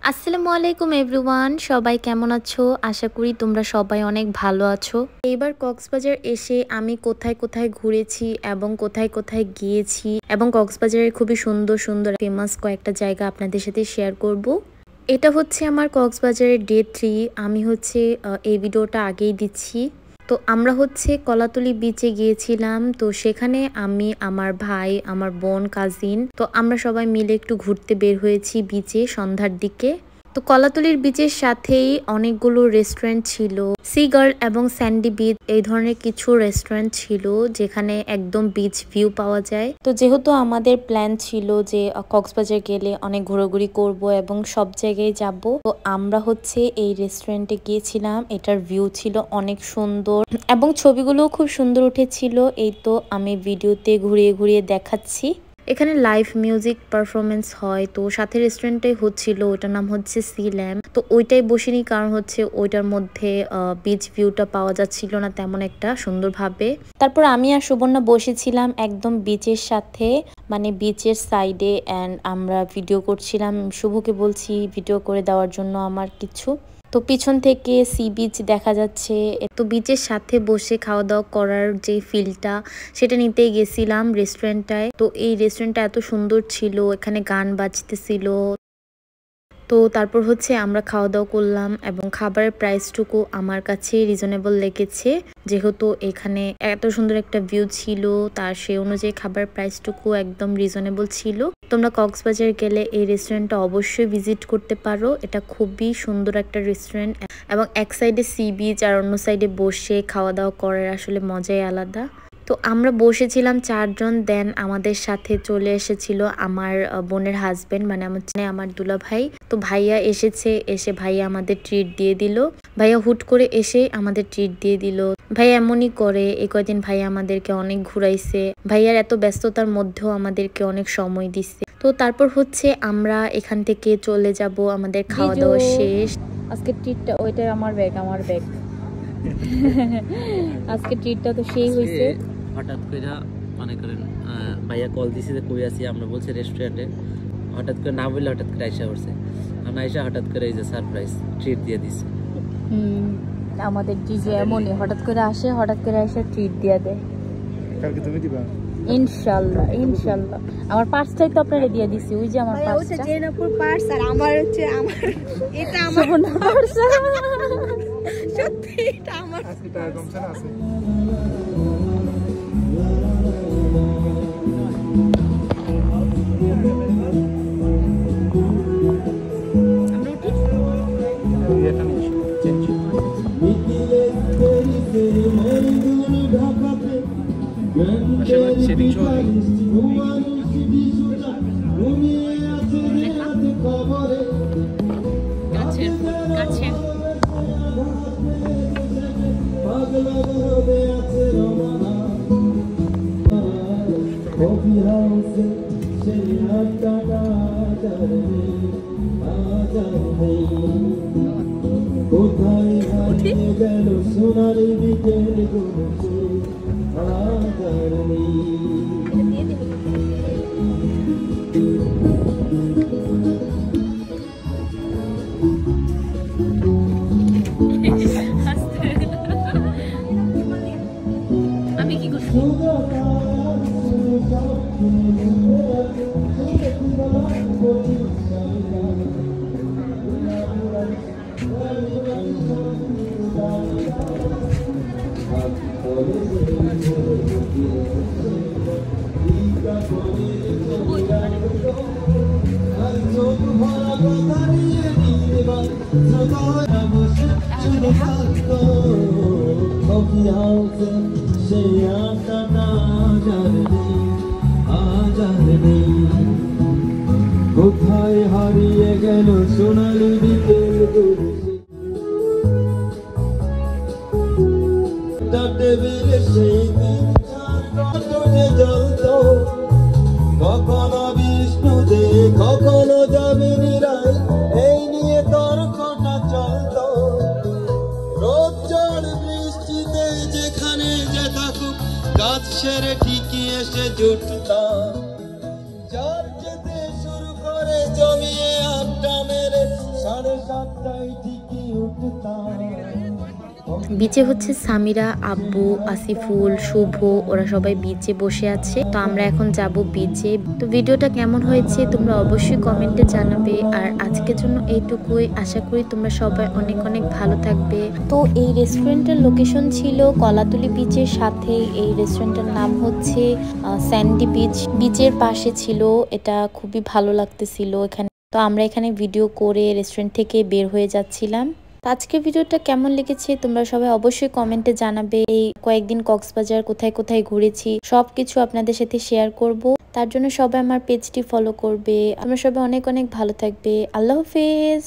আসসালামু আলাইকুম এভরিওয়ান, সবাই কেমন আছো? আশা করি তোমরা সবাই অনেক ভালো আছো। এইবার কক্সবাজার এসে আমি কোথায় কোথায় ঘুরেছি এবং কোথায় কোথায় গিয়েছি এবং কক্সবাজারের খুবই সুন্দর সুন্দর ফেমাস কয়েকটা জায়গা আপনাদের সাথে শেয়ার করব। এটা হচ্ছে আমার কক্সবাজারের ডে 3। আমি হচ্ছে এই ভিডিওটা আগেই দিচ্ছি। তো আমরা হচ্ছে কলাতলি বিচে গিয়েছিলাম। তো সেখানে আমি, আমার ভাই, আমার বোন, কাজিন, তো আমরা সবাই মিলে একটু ঘুরতে বের হয়েছি বিচে সন্ধ্যার দিকে। তো কলাতলির বিচের সাথেই অনেকগুলো রেস্টুরেন্ট ছিল, সি গার্ল এবং স্যান্ডি বিচ এই ধরনের কিছু রেস্টুরেন্ট ছিল যেখানে একদম বিচ ভিউ পাওয়া যায়। তো যেহেতু আমাদের প্ল্যান ছিল যে কক্সবাজার গেলে অনেক ঘোরাঘুরি করব এবং সব জায়গায় যাব, তো আমরা হচ্ছে এই রেস্টুরেন্টে গিয়েছিলাম। এটার ভিউ ছিল অনেক সুন্দর এবং ছবিগুলো খুব সুন্দর উঠেছিল। এই তো আমি ভিডিওতে ঘুরিয়ে ঘুরিয়ে দেখাচ্ছি। এখানে লাইভ মিউজিক পারফরমেন্স হয়, তো সাথে রেস্টুরেন্টটাই হচ্ছিল, ওটার নাম হচ্ছে সি ল্যাম্প। তো ওইটাই বসিনি, কারণ হচ্ছে ওইটার মধ্যে বিচ ভিউটা পাওয়া যাচ্ছিল না তেমন একটা সুন্দরভাবে। তারপর আমি আর সুবর্ণা বসেছিলাম একদম বিচের সাথে, মানে বিচের সাইডে, অ্যান্ড আমরা ভিডিও করছিলাম। শুভকে বলছি ভিডিও করে দেওয়ার জন্য আমার কিছু। তো পিছন থেকে সি বিচ দেখা যাচ্ছে। তো বিচের সাথে বসে খাওয়া দাওয়া করার যে ফিলটা, সেটা নিতেই গেছিলাম রেস্টুরেন্টটায়। তো এই রেস্টুরেন্টটা এত সুন্দর ছিল, এখানে গান বাজতেছিল। তো তারপর হচ্ছে আমরা খাওয়া দাওয়া করলাম এবং খাবারের প্রাইসটুকু আমার কাছে রিজনেবল লেগেছে, যেহেতু এখানে এত সুন্দর একটা ভিউ ছিল, তার সেই অনুযায়ী খাবারের প্রাইসটুকু একদম রিজনেবল ছিল। তোমরা কক্সবাজার গেলে এই রেস্টুরেন্টটা অবশ্যই ভিজিট করতে পারো। এটা খুবই সুন্দর একটা রেস্টুরেন্ট এবং এক সাইডে সি বিচ আর অন্য সাইডে বসে খাওয়া দাওয়া করার আসলে মজাই আলাদা। তো আমরা বসেছিলাম 4 জন, দেন আমাদের সাথে চলে এসেছিল আমার বোনের হাজবেন্ড, মানে আমার দুলা ভাই। তো ভাইয়া এসেছে, এসে ভাইয়া আমাদের ট্রিট দিয়ে দিল। ভাইয়া হুট করে এসে আমাদের ট্রিট দিয়ে দিল। ভাইয়া এমনই করে, এই কয়দিন ভাইয়া আমাদেরকে অনেক ঘুরাইছে। ভাইয়ার এত ব্যস্ততার মধ্যেও আমাদেরকে অনেক সময় দিচ্ছে। তো তারপর হচ্ছে আমরা এখান থেকে চলে যাব, আমাদের খাওয়া দাওয়া শেষ। আজকে ট্রিটটা, ওইটা আমার ব্যাগ আজকে ট্রিটটা তো সেই হয়েছে। হঠাৎ করে মনে করেন ভাইয়া কল দিছে যে কই আছি, আমরা বলছি রেস্টুরেন্টে। হঠাৎ করে না বললে হঠাৎ করে আইসা পড়ছে। আমরা আইসা হঠাৎ করে এই যে সারপ্রাইজ ট্রিট দিয়ে দিছে। আমাদের ডিজে এমনই হঠাৎ করে আসে, হঠাৎ করে এসে ট্রিট দিয়ে দেয়। কালকে তুমি দিবা? ইনশাআল্লাহ ইনশাআল্লাহ। আমার পার্সটাই তো আপনারা দিয়ে দিছি, ওই যে আমার পার্সটা, ওটা জেনাপুর পার্স, আর আমার হচ্ছে এটা আমার পার্স। সত্যি এটা আমার। আজকে টাকা কমছে না আছে। এটা নিয়ে চেঞ্জ সেটিং শো কোথায় হারিয়ে গেল সোনার বিকেল গুলো, আধার নেই। আমি কি করছি? কোথায় হারিয়ে গেল সোনালি বিকেল গুলো, টেবিলে সেই জ্বলতো, কখনো বিষ্ণু দে কখনো যাবে নিরাই, এই নিয়ে তর্কটা চলতো। রোদ জল বৃষ্টিতে যেখানে যে থাকুক, কাজ সেরে ঠিকই এসে জুটতাম। যার যেতে শুরু করে জমিয়ে আড্ডা মেরে 7টায় ঠিকই উঠতাম। বিচে হচ্ছে সামিরা, আব্বু, আসিফুল, শুভ, ওরা সবাই বিচে বসে আছে। তো আমরা এখন যাব বিচে। তো ভিডিওটা কেমন হয়েছে তোমরা অবশ্যই কমেন্টে জানাবে। আর আজকের জন্য এইটুকুই, আশা করি তোমরা সবাই অনেক অনেক ভালো থাকবে। তো এই রেস্টুরেন্টের লোকেশন ছিল কলাতলি বিচের সাথে। এই রেস্টুরেন্টের নাম হচ্ছে স্যান্ডি বিচ। বিচের পাশে ছিল, এটা খুবই ভালো লাগতেছিল এখানে। তো আমরা এখানে ভিডিও করে রেস্টুরেন্ট থেকে বের হয়ে যাচ্ছিলাম। তো আজকের ভিডিওটা কেমন লেগেছে তোমরা সবাই অবশ্যই কমেন্টে জানাবে। এই কয়েকদিন কক্সবাজার কোথায় কোথায় ঘুরেছি সবকিছু আপনাদের সাথে শেয়ার করব। তার জন্য সবাই আমার পেজটি ফলো করবে। আমরা সবাই অনেক অনেক ভালো থাকবে। আল্লাহ হাফেজ।